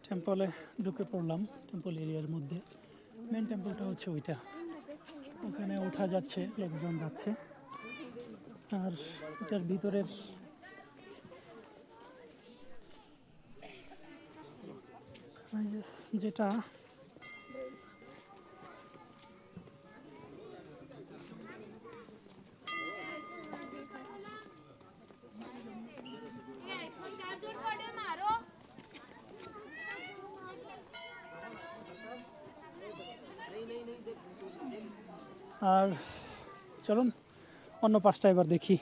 টেম্পলে ঢুকে পড়লাম, টেম্পল এরিয়ার মধ্যে। মেন টেম্পলটা হচ্ছে ওইটা, ওখানে ওঠা যাচ্ছে, লোকজন যাচ্ছে। আর এটার ভিতরের যেটা আর চলুন অন্য পাশটা এবার দেখি।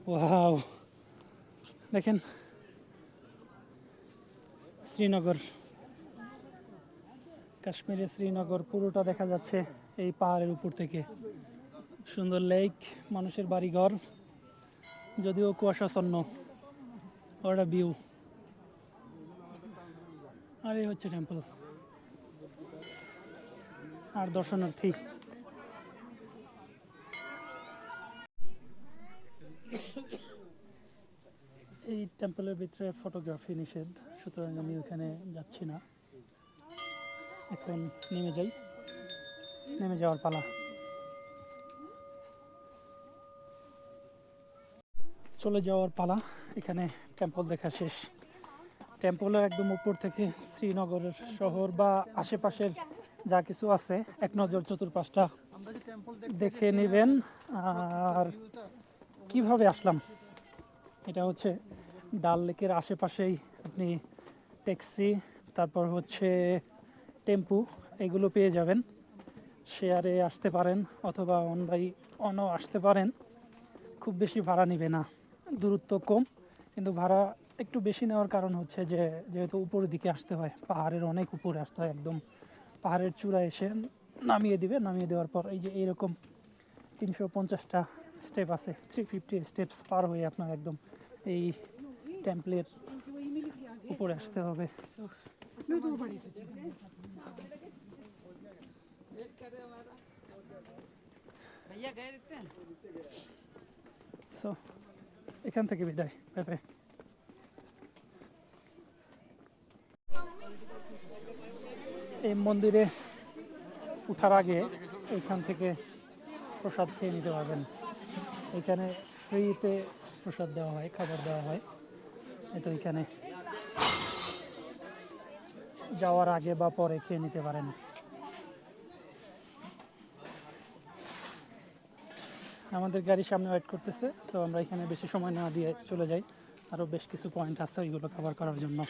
ওয়াও, দেখেন শ্রীনগর, কাশ্মীরের শ্রীনগর পুরোটা দেখা যাচ্ছে এই পাহাড়ের উপর থেকে। সুন্দর লেক, মানুষের বাড়িঘর, যদিও কুয়াশাচ্ছন্ন, ওটা ভিউ। আর এই হচ্ছে টেম্পল আর দর্শনার্থী। এই টেম্পলের ভিতরে ফটোগ্রাফি নিষেধ, সুতরাং আমি ওখানে যাচ্ছি না। এখন নেমে যাওয়ার পালা। চলে যাওয়ার পালা। এখানে টেম্পল দেখা শেষ। টেম্পলের একদম উপর থেকে শ্রীনগরের শহর বা আশেপাশের যা কিছু আছে এক নজর চতুর্পাশটা দেখে নেবেন। আর কিভাবে আসলাম, এটা হচ্ছে ডাল লেকের আশেপাশেই আপনি ট্যাক্সি, তারপর হচ্ছে টেম্পু, এগুলো পেয়ে যাবেন। শেয়ারে আসতে পারেন অথবা অনও আসতে পারেন। খুব বেশি ভাড়া নেবে না, দূরত্ব কম, কিন্তু ভাড়া একটু বেশি নেওয়ার কারণ হচ্ছে যে যেহেতু উপরের দিকে আসতে হয়, পাহাড়ের অনেক উপরে আসতে হয়, একদম পাহাড়ের চূড়ায় এসে নামিয়ে দেওয়ার পর এই যে এইরকম 350টা স্টেপ আছে, 350 স্টেপস পার হয়ে আপনার একদম এই টেম্পলের উপরে আসতে হবে। সো এখান থেকে বিদায়, বাই বাই। এই মন্দিরে উঠার আগে এইখান থেকে প্রসাদ খেয়ে নিতে পারবেন। এখানে ফ্রিতে প্রসাদ দেওয়া হয়, খাবার দেওয়া হয়। তো এখানে যাওয়ার আগে বা পরে খেয়ে নিতে পারেন। আমাদের গাড়ি সামনে ওয়েট করতেছে, সো আমরা এখানে বেশি সময় না দিয়ে চলে যাই। আরও বেশ কিছু পয়েন্ট আছে ওইগুলো কভার করার জন্য।